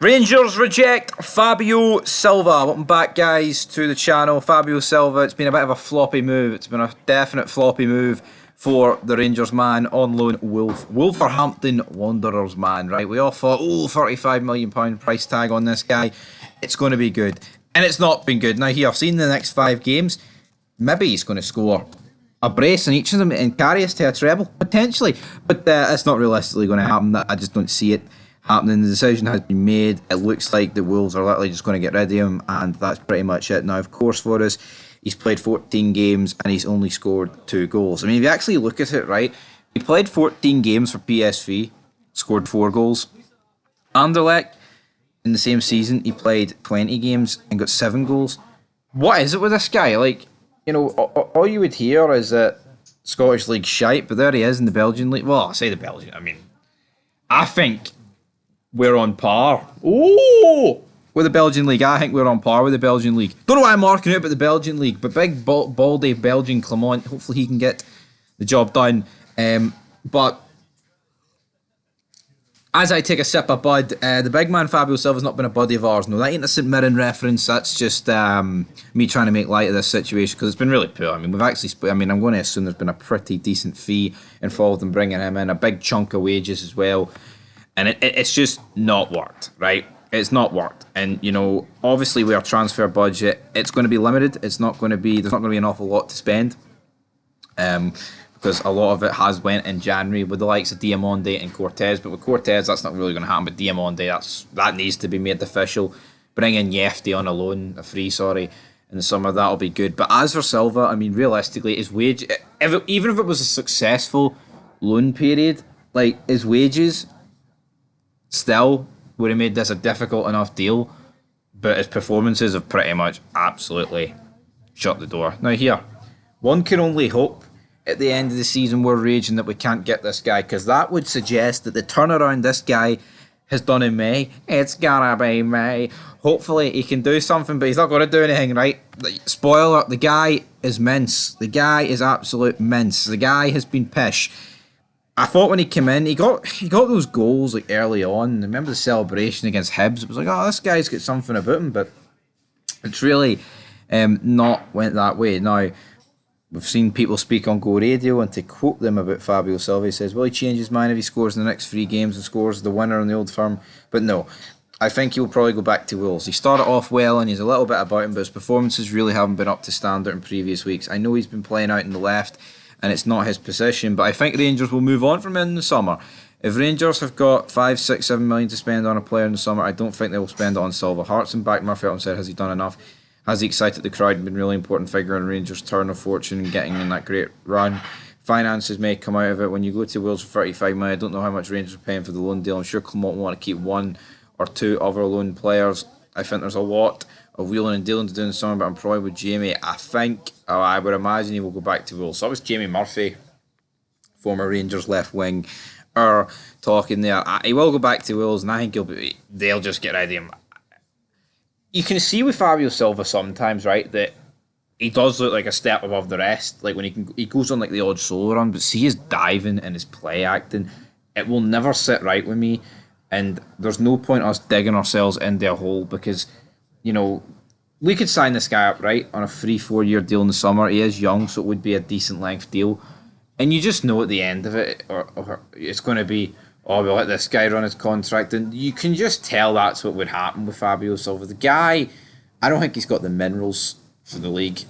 Rangers reject Fabio Silva. Welcome back, guys, to the channel. Fabio Silva, it's been a bit of a floppy move. It's been a definite floppy move for the Rangers man on loan, Wolverhampton Wanderers man, right? We all thought, £35 million price tag on this guy. It's going to be good. And it's not been good. Now, here, I've seen the next 5 games. Maybe he's going to score a brace in each of them and carry us to a treble, potentially. But it's not realistically going to happen. I just don't see it happening. The decision has been made. It looks like the Wolves are literally just going to get rid of him, and that's pretty much it. Now, of course, for us, he's played 14 games and he's only scored 2 goals. I mean, if you actually look at it, right, he played 14 games for PSV, scored 4 goals. Anderlecht, in the same season, he played 20 games and got 7 goals. What is it with this guy? Like, you know, all you would hear is that Scottish League shite, but there he is in the Belgian League. Well, I say the Belgian, I mean, I think we're on par. With the Belgian League. I think we're on par with the Belgian League. Don't know why I'm marking out about the Belgian League, but big baldy Belgian Clement, hopefully he can get the job done. But as I take a sip of Bud, the big man Fabio Silva's not been a buddy of ours. No, that ain't a St Mirren reference. That's just me trying to make light of this situation because it's been really poor. I mean, I'm going to assume there's been a pretty decent fee involved in bringing him in, a big chunk of wages as well. And it's just not worked, right? It's not worked. And, you know, obviously with our transfer budget, it's going to be limited. There's not going to be an awful lot to spend. Because a lot of it has went in January with the likes of Diamonde and Cortez. But with Cortez, that's not really going to happen. But Diamonde, that needs to be made official. Bring in Yefty on a free, in the summer. That'll be good. But as for Silva, I mean, realistically, his wage, even if it was a successful loan period, like his wages still would have made this a difficult enough deal, but his performances have pretty much absolutely shut the door. Now here, one can only hope at the end of the season we're raging that we can't get this guy, because that would suggest that the turnaround this guy has done in May, it's gonna be May. Hopefully he can do something, but he's not going to do anything, right? Spoiler, the guy is mince. The guy is absolute mince. The guy has been pish. I thought when he came in, he got those goals like early on. I remember the celebration against Hibs. It was like, oh, this guy's got something about him, but it's really not went that way. Now, we've seen people speak on Go Radio, and to quote them about Fabio Silva, he says, will he change his mind if he scores in the next 3 games and scores the winner in the Old Firm? But no, I think he'll probably go back to Wolves. He started off well and he's a little bit about him, but his performances really haven't been up to standard in previous weeks. I know he's been playing out in the left, and it's not his position, but I think Rangers will move on from him in the summer. If Rangers have got 5, 6, 7 million to spend on a player in the summer, I don't think they will spend it on Silva. Hearts and back Murphy up and said, has he done enough? Has he excited the crowd and been a really important figure in Rangers' turn of fortune and getting in that great run? Finances may come out of it. When you go to Wales for 35 million, I don't know how much Rangers are paying for the loan deal. I'm sure Clement will want to keep 1 or 2 other loan players. I think there's a lot of wheeling and dealing to do in the summer, but I'm probably with Jamie. I would imagine he will go back to Wolves. So that was Jamie Murphy, former Rangers left wing, talking there. He will go back to Wolves, and I think they'll just get rid of him. You can see with Fabio Silva sometimes, right, that he does look like a step above the rest. Like when he goes on like the odd solo run, but see his diving and his play acting, it will never sit right with me. And there's no point us digging ourselves into a hole because, you know, we could sign this guy up, right, on a 3-4 year deal in the summer. He is young, so it would be a decent length deal. And you just know at the end of it, or it's going to be, oh, we'll let this guy run his contract. And you can just tell that's what would happen with Fabio Silva. The guy, I don't think he's got the minerals for the league.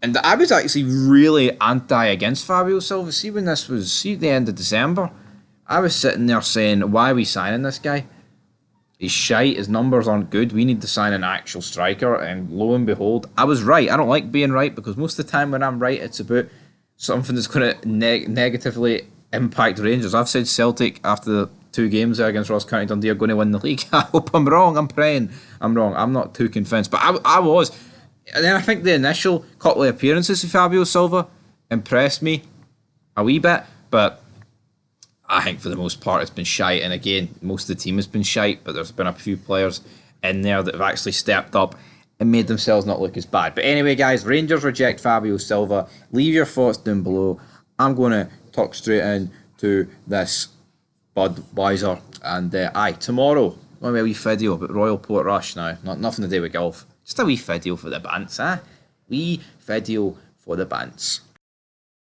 And I was actually really against Fabio Silva. See at the end of December, I was sitting there saying, why are we signing this guy? He's shite, his numbers aren't good, we need to sign an actual striker. And lo and behold, I was right. I don't like being right because most of the time when I'm right, it's about something that's going to negatively impact Rangers. I've said Celtic after the 2 games there against Ross County Dundee are going to win the league. I hope I'm wrong. I'm praying I'm wrong. I'm not too convinced, but I was. And then I think the initial couple of appearances of Fabio Silva impressed me a wee bit, but I think for the most part it's been shite. And again, most of the team has been shite, but there's been a few players in there that have actually stepped up and made themselves not look as bad. But anyway, guys, Rangers reject Fabio Silva. Leave your thoughts down below. I'm going to talk straight into this Budweiser. And aye, tomorrow, maybe a wee video about Royal Portrush now. Nothing to do with golf. Just a wee video for the bants, eh? Wee video for the bants.